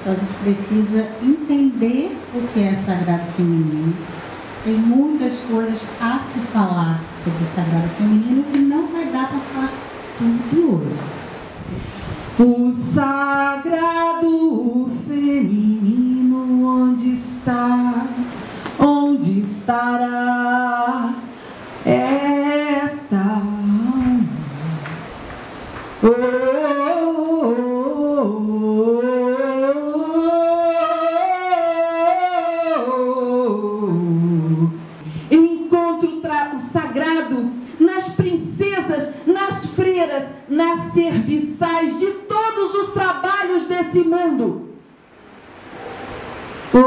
Então a gente precisa entender o que é sagrado feminino. Tem muitas coisas a se falar sobre o sagrado feminino que não vai dar para falar tudo hoje. O sagrado feminino, onde está? Onde estará esta alma? Oh, oh, oh, oh. Eu encontro o sagrado nas princesas, nas freiras, nas serviçais de todos os trabalhos desse mundo. Oh, oh,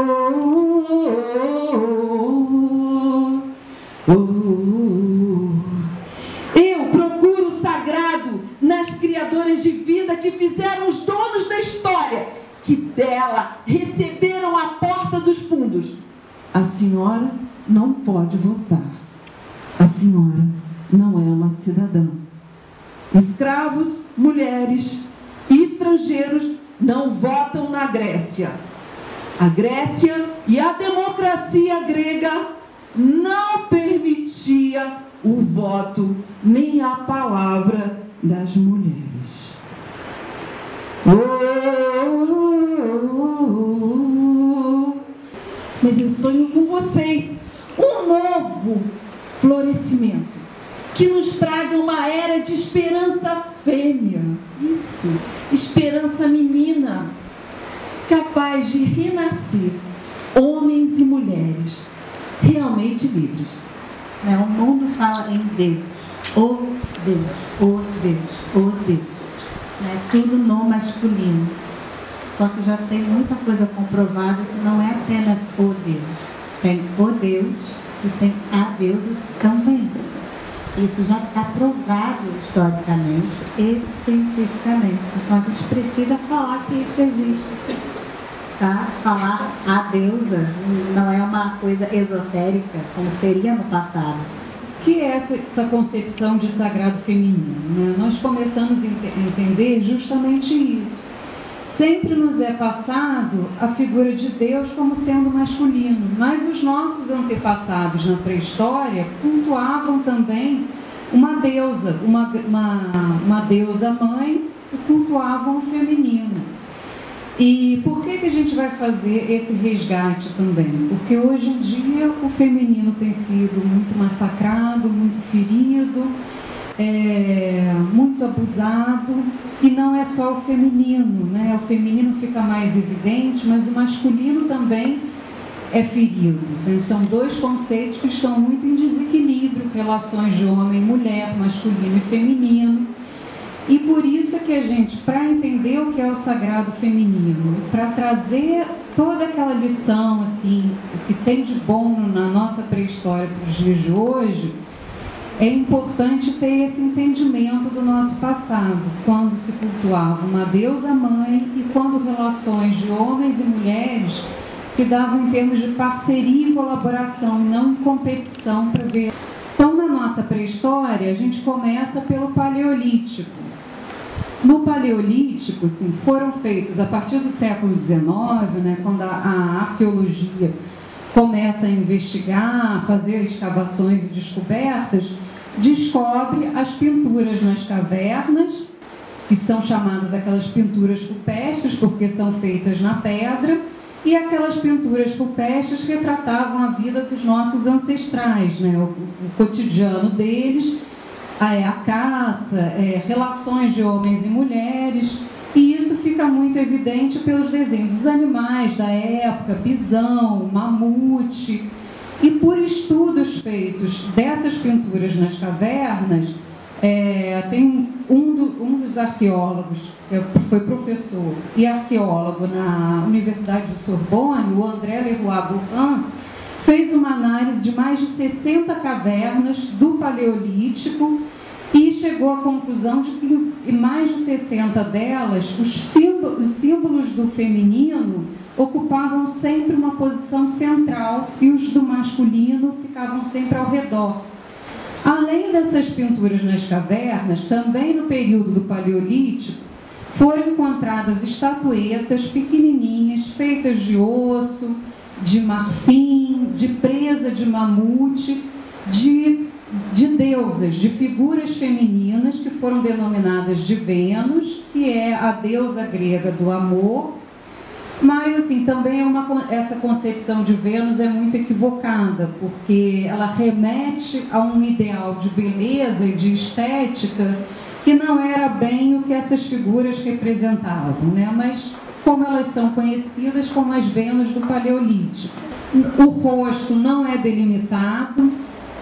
oh, oh. Eu procuro o sagrado nas criadoras de vida que fizeram os donos da história, que dela receberam a porta dos fundos. A senhora não pode votar. A senhora não é uma cidadã. Escravos, mulheres e estrangeiros não votam na Grécia. A Grécia e a democracia grega não permitia o voto nem a palavra das mulheres. Mas eu sonho com vocês um novo florescimento que nos traga uma era de esperança fêmea. Isso, esperança menina, capaz de renascer homens e mulheres realmente livres. O mundo fala em Deus, o Deus, o Deus, o Deus. Tudo no masculino. Só que já tem muita coisa comprovada que não é apenas o Deus. Tem o Deus e tem a deusa também. Isso já está provado historicamente e cientificamente. Então a gente precisa falar que isso existe. Tá? Falar a deusa não é uma coisa esotérica, como seria no passado. O que é essa concepção de sagrado feminino? Né? Nós começamos a entender justamente isso. Sempre nos é passado a figura de Deus como sendo masculino, mas os nossos antepassados na pré-história cultuavam também uma deusa, uma deusa mãe, e cultuavam o feminino. E por que a gente vai fazer esse resgate também? Porque hoje em dia o feminino tem sido muito massacrado, muito ferido, muito abusado, e não é só o feminino, né? O feminino fica mais evidente, mas o masculino também é ferido, né? São dois conceitos que estão muito em desequilíbrio, relações de homem e mulher, masculino e feminino. E por isso que a gente, para entender o que é o sagrado feminino, para trazer toda aquela lição, assim, o que tem de bom na nossa pré-história para os dias de hoje, é importante ter esse entendimento do nosso passado, quando se cultuava uma deusa mãe e quando relações de homens e mulheres se davam em termos de parceria e colaboração, não em competição para ver. Então, na nossa pré-história, a gente começa pelo Paleolítico. No Paleolítico, assim, foram feitos, a partir do século XIX, né, quando a arqueologia começa a investigar, a fazer escavações e descobertas, descobre as pinturas nas cavernas, que são chamadas aquelas pinturas rupestres, porque são feitas na pedra, e aquelas pinturas rupestres retratavam a vida dos nossos ancestrais, né, o cotidiano deles, a caça, relações de homens e mulheres, e isso fica muito evidente pelos desenhos dos animais da época, bisão, mamute, e por estudos feitos dessas pinturas nas cavernas, tem um dos arqueólogos, que foi professor e arqueólogo na Universidade de Sorbonne, o André Leroy-Bourin, fez uma análise de mais de 60 cavernas do Paleolítico e chegou à conclusão de que em mais de 60 delas, os símbolos do feminino ocupavam sempre uma posição central e os do masculino ficavam sempre ao redor. Além dessas pinturas nas cavernas, também no período do Paleolítico, foram encontradas estatuetas pequenininhas, feitas de osso, de marfim, de presa de mamute, de deusas, de figuras femininas que foram denominadas de Vênus, que é a deusa grega do amor. Mas, assim, também essa concepção de Vênus é muito equivocada, porque ela remete a um ideal de beleza e de estética que não era bem o que essas figuras representavam, né? Mas como elas são conhecidas como as Vênus do Paleolítico. O rosto não é delimitado,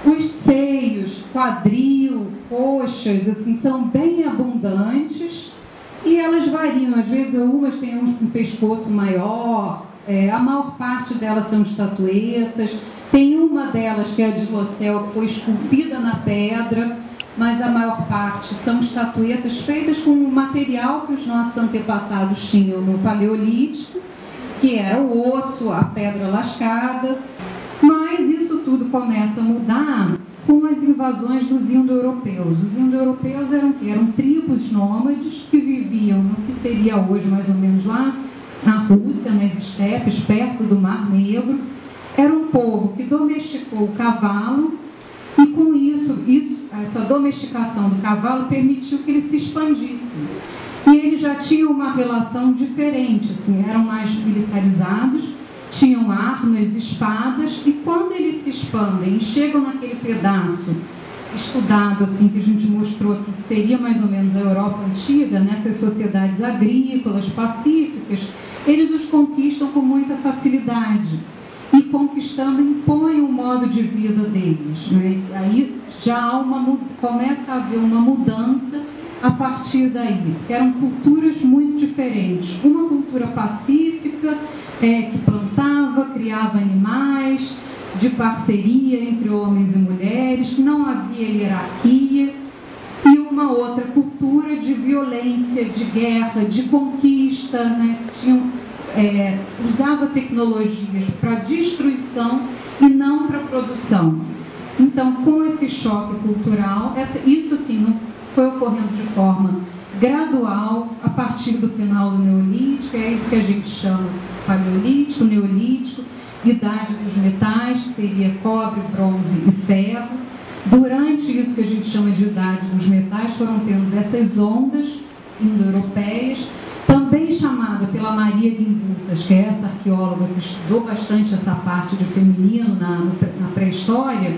os seios, quadril, coxas, assim, são bem abundantes e elas variam. Às vezes, umas têm um pescoço maior, a maior parte delas são estatuetas. Tem uma delas, que é a de Locel, que foi esculpida na pedra, mas a maior parte são estatuetas feitas com o material que os nossos antepassados tinham no Paleolítico, que era o osso, a pedra lascada. Mas isso tudo começa a mudar com as invasões dos indo-europeus. Os indo-europeus eram tribos nômades que viviam no que seria hoje mais ou menos lá na Rússia, nas estepes, perto do Mar Negro. Era um povo que domesticou o cavalo e com essa domesticação do cavalo permitiu que eles se expandissem. E eles já tinham uma relação diferente, assim, eram mais militarizados, tinham armas, espadas, e quando eles se expandem e chegam naquele pedaço estudado, assim, que a gente mostrou aqui, que seria mais ou menos a Europa antiga, nessas sociedades agrícolas, pacíficas, eles os conquistam com muita facilidade. E conquistando, impõem o modo de vida deles, né? Aí já começa a haver uma mudança a partir daí, porque eram culturas muito diferentes. Uma cultura pacífica, que plantava, criava animais, de parceria entre homens e mulheres, que não havia hierarquia, e uma outra cultura de violência, de guerra, de conquista, né? Usava tecnologias para destruição e não para produção. Então, com esse choque cultural, isso assim não foi ocorrendo de forma gradual a partir do final do Neolítico, é aí que a gente chama Paleolítico, Neolítico, Idade dos Metais, que seria cobre, bronze e ferro. Durante isso que a gente chama de Idade dos Metais, foram tendo essas ondas indo-europeias, também chamada pela Maria Guimbutas, que é essa arqueóloga que estudou bastante essa parte de feminino na pré-história,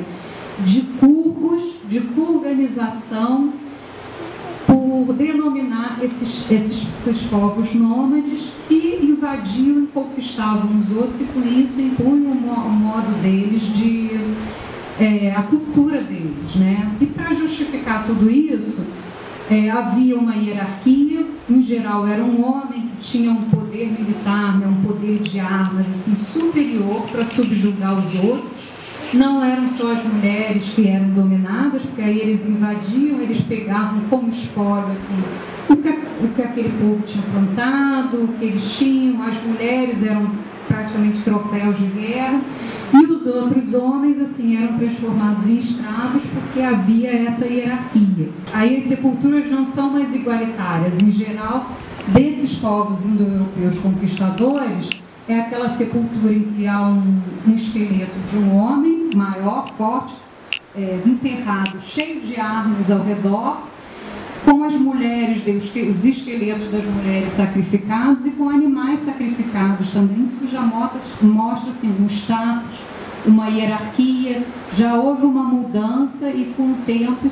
de curgos, de curganização, por denominar esses povos nômades que invadiam e conquistavam os outros e com isso impunham o modo deles a cultura deles, né? E para justificar tudo isso, havia uma hierarquia. Em geral era um homem que tinha um poder militar, né, um poder de armas assim, superior para subjugar os outros. Não eram só as mulheres que eram dominadas, porque aí eles invadiam, eles pegavam como espólio assim, o que aquele povo tinha plantado, o que eles tinham. As mulheres eram praticamente troféus de guerra e os outros homens assim eram transformados em escravos porque havia essa hierarquia. Aí as sepulturas não são mais igualitárias. Em geral, desses povos indo-europeus conquistadores, é aquela sepultura em que há um esqueleto de um homem maior, forte, enterrado, cheio de armas ao redor, com as mulheres, os esqueletos das mulheres sacrificados e com animais sacrificados também. Isso já mostra assim, um status, uma hierarquia. Já houve uma mudança e com o tempo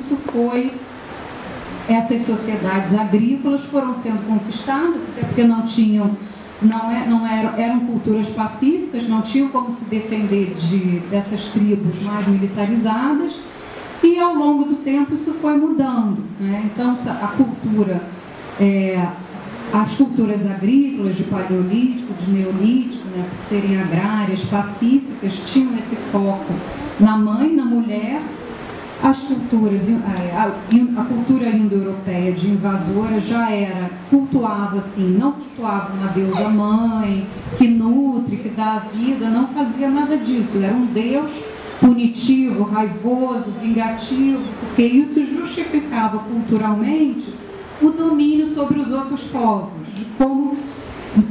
essas sociedades agrícolas foram sendo conquistadas, até porque eram culturas pacíficas, não tinham como se defender dessas tribos mais militarizadas, e ao longo do tempo isso foi mudando, né? Então a cultura, as culturas agrícolas de Paleolítico, de Neolítico, né, por serem agrárias, pacíficas, tinham esse foco na mãe, na mulher. As culturas, a cultura indo-europeia de invasora já cultuava assim, não cultuava uma deusa mãe, que nutre, que dá a vida, não fazia nada disso. Era um deus punitivo, raivoso, vingativo, porque isso justificava culturalmente o domínio sobre os outros povos, de como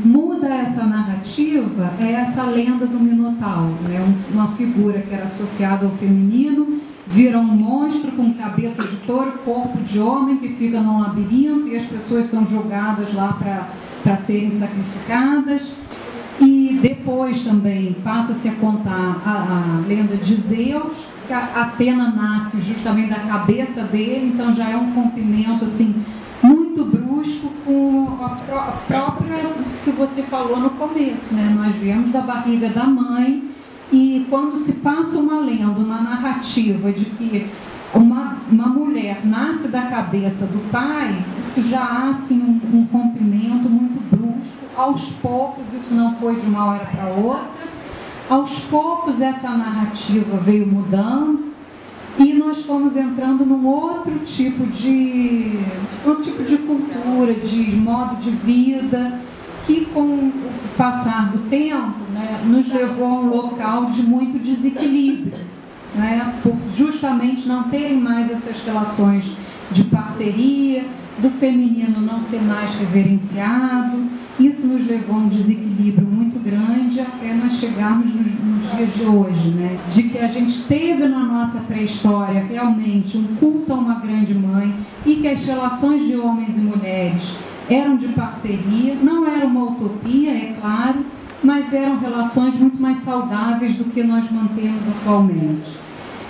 muda essa narrativa, é essa lenda do Minotauro, né? Uma figura que era associada ao feminino, vira um monstro com cabeça de touro, corpo de homem, que fica num labirinto e as pessoas são jogadas lá para serem sacrificadas. E depois também passa-se a contar a lenda de Zeus, que a Atena nasce justamente da cabeça dele, então já é um rompimento assim muito brusco com a própria que você falou no começo, né? Nós viemos da barriga da mãe e quando se passa uma lenda, uma narrativa de que uma mulher nasce da cabeça do pai, isso já há assim, um rompimento muito brusco. Aos poucos, isso não foi de uma hora para outra, aos poucos essa narrativa veio mudando e nós fomos entrando num outro tipo de cultura, de modo de vida, que com o passar do tempo, né, nos levou a um local de muito desequilíbrio, né, por justamente não terem mais essas relações de parceria, do feminino não ser mais reverenciado. Isso nos levou a um desequilíbrio muito grande até nós chegarmos nos dias de hoje, né? De que a gente teve na nossa pré-história realmente um culto a uma grande mãe e que as relações de homens e mulheres eram de parceria, não era uma utopia, é claro, mas eram relações muito mais saudáveis do que nós mantemos atualmente.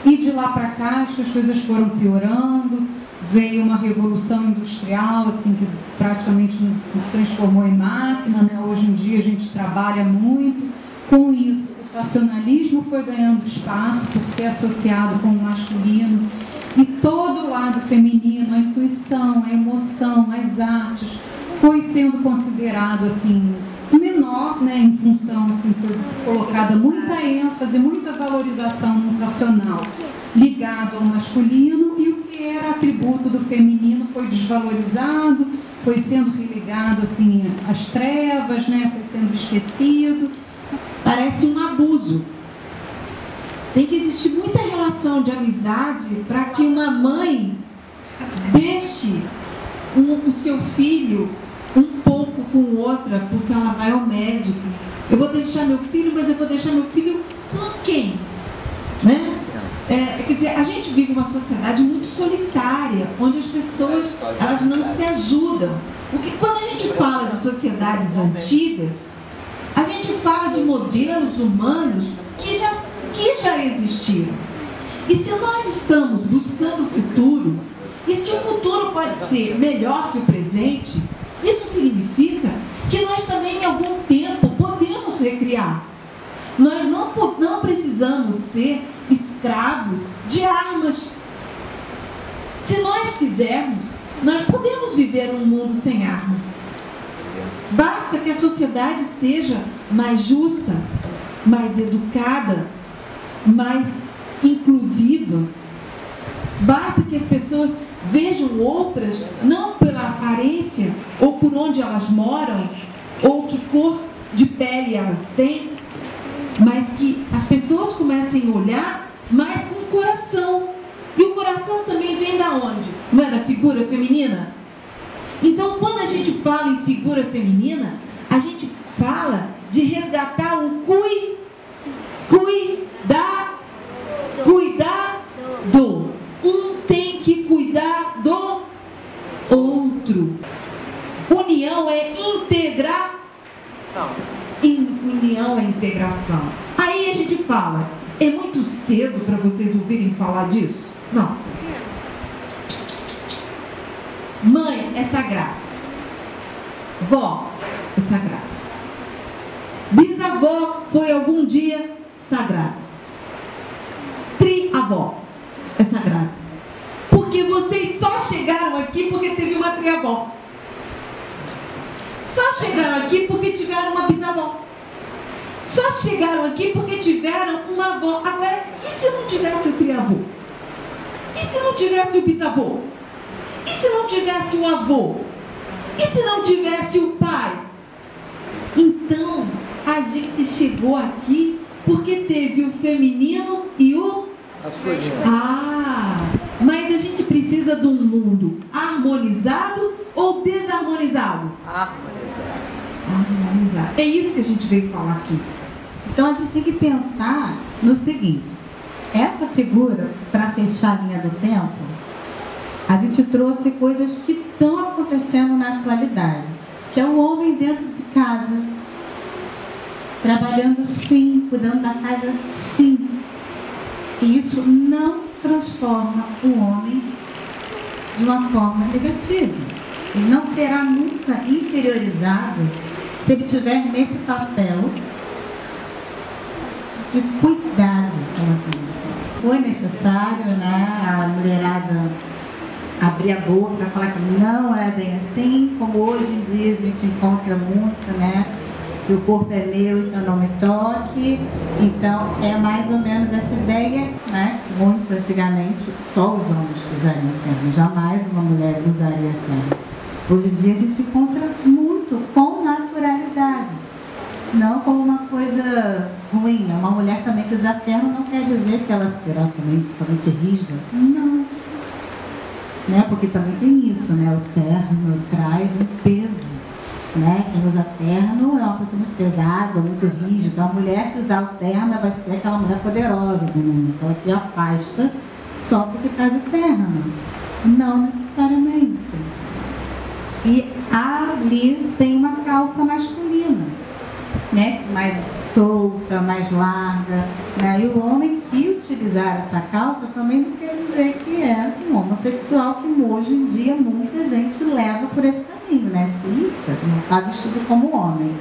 E de lá para cá as coisas foram piorando, veio uma revolução industrial assim, que praticamente nos transformou em máquina, né? Hoje em dia a gente trabalha muito com isso. O racionalismo foi ganhando espaço por ser associado com o masculino e todo o lado feminino, a intuição, a emoção, as artes, foi sendo considerado assim menor, né? Em função, assim, foi colocada muita ênfase, muita valorização no racional ligado ao masculino, e o que era atributo do feminino foi desvalorizado, foi sendo relegado assim às trevas, né? Foi sendo esquecido. Parece um abuso. Tem que existir muita relação de amizade para que uma mãe deixe o seu filho um pouco com outra, porque ela vai ao médico. Eu vou deixar meu filho, mas eu vou deixar meu filho com quem? Né? Quer dizer, a gente vive uma sociedade muito solitária, onde as pessoas elas não se ajudam. Porque quando a gente fala de sociedades antigas, a gente fala de modelos humanos que já existiram. E se nós estamos buscando o futuro, e se o futuro pode ser melhor que o presente, isso significa que nós também em algum tempo podemos recriar. Nós não precisamos ser escravos de armas. Se nós quisermos, nós podemos viver um mundo sem armas. Basta que a sociedade seja mais justa, mais educada, mais inclusiva. Basta que as pessoas vejam outras, não pela aparência, ou por onde elas moram, ou que cor de pele elas têm, mas que as pessoas comecem a olhar mais com o coração. E o coração também vem da onde? Não é da figura feminina? Então, quando a gente fala em figura feminina, a gente fala de resgatar o cuidado. Um tem que cuidar do outro. União é integrar. União é integração. Aí a gente fala, é muito cedo para vocês ouvirem falar disso? Não. Mãe é sagrada. Vó é sagrada. Bisavó foi algum dia sagrada. Triavó é sagrada. Porque vocês só chegaram aqui porque teve uma triavó. Só chegaram aqui porque tiveram uma bisavó. Só chegaram aqui porque tiveram uma avó. Agora, e se não tivesse o triavô? E se não tivesse o bisavô? E se não tivesse o avô? E se não tivesse o pai? Então, a gente chegou aqui porque teve o feminino e o... mas a gente precisa de um mundo harmonizado Harmonizar. É isso que a gente veio falar aqui. Então a gente tem que pensar no seguinte: essa figura, para fechar a linha do tempo, a gente trouxe coisas que estão acontecendo na atualidade, que é o homem dentro de casa, trabalhando sim, cuidando da casa sim. E isso não transforma o homem de uma forma negativa. Ele não será nunca inferiorizado se ele estiver nesse papel de cuidado pela sua mulher. Foi necessário, né, a mulherada abrir a boca para falar que não é bem assim, como hoje em dia a gente encontra muito, né? Se o corpo é meu, então não me toque. Então é mais ou menos essa ideia, né? Que muito antigamente só os homens usariam terno, jamais uma mulher usaria terno. Hoje em dia a gente encontra muito com naturalidade, não como uma coisa ruim. Uma mulher também que usa terno não quer dizer que ela será também totalmente rígida. Não. Né? Porque também tem isso, né? O terno traz um peso, né? Quem usa terno é uma pessoa muito pesada, muito rígida. Então a mulher que usar o terno vai ser aquela mulher poderosa também, aquela que afasta só porque está de terno. Não necessariamente. E ali tem uma calça masculina, né? Mais solta, mais larga, né? E o homem que utilizar essa calça também não quer dizer que é um homossexual, que hoje em dia muita gente leva por esse caminho, né? Se não está vestido como homem.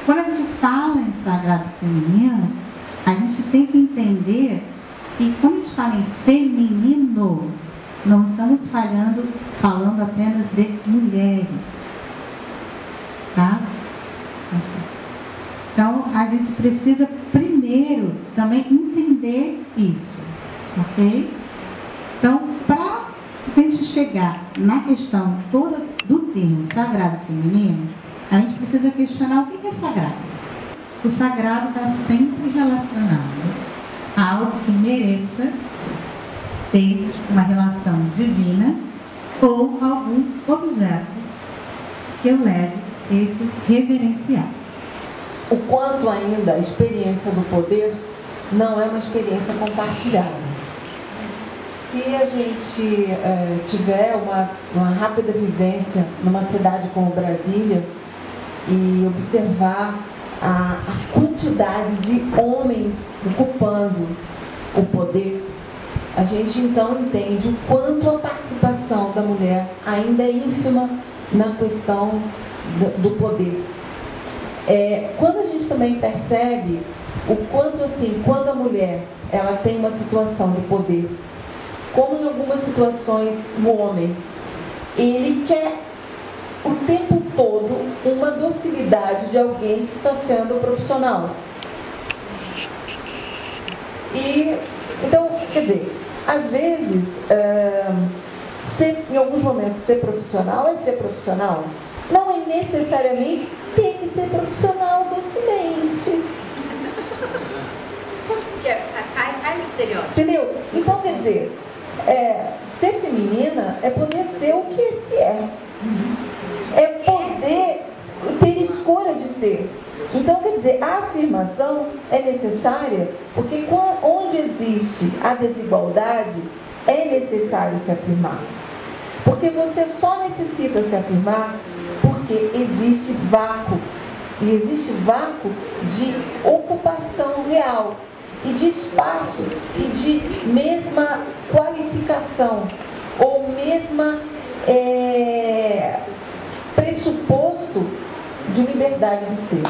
Quando a gente fala em sagrado feminino, a gente tem que entender que quando a gente fala em feminino, não estamos falando apenas de mulheres, tá? Então, a gente precisa primeiro também entender isso, ok? Então, para a gente chegar na questão toda do termo sagrado feminino, a gente precisa questionar o que é sagrado. O sagrado está sempre relacionado a algo que mereça ter uma relação divina ou algum objeto que eu leve esse reverenciar. O quanto ainda a experiência do poder não é uma experiência compartilhada. Se a gente tiver uma rápida vivência numa cidade como Brasília e observar a quantidade de homens ocupando o poder, a gente então entende o quanto a participação da mulher ainda é ínfima na questão do poder. Quando a gente também percebe o quanto, assim, quando a mulher ela tem uma situação de poder, como em algumas situações o homem, ele quer o tempo todo uma docilidade de alguém que está sendo profissional. E, então, quer dizer, às vezes, em alguns momentos ser profissional é ser profissional. Não é necessariamente ter que ser profissional docemente. Porque cai no estereótipo. Entendeu? Então, quer dizer, ser feminina é poder ser o que se é. É poder ter escolha de ser. Então, quer dizer, a afirmação é necessária porque onde existe a desigualdade, é necessário se afirmar. Porque você só necessita se afirmar porque existe vácuo. E existe vácuo de ocupação real, e de espaço, e de mesma qualificação, ou mesma pressuposto de liberdade de ser.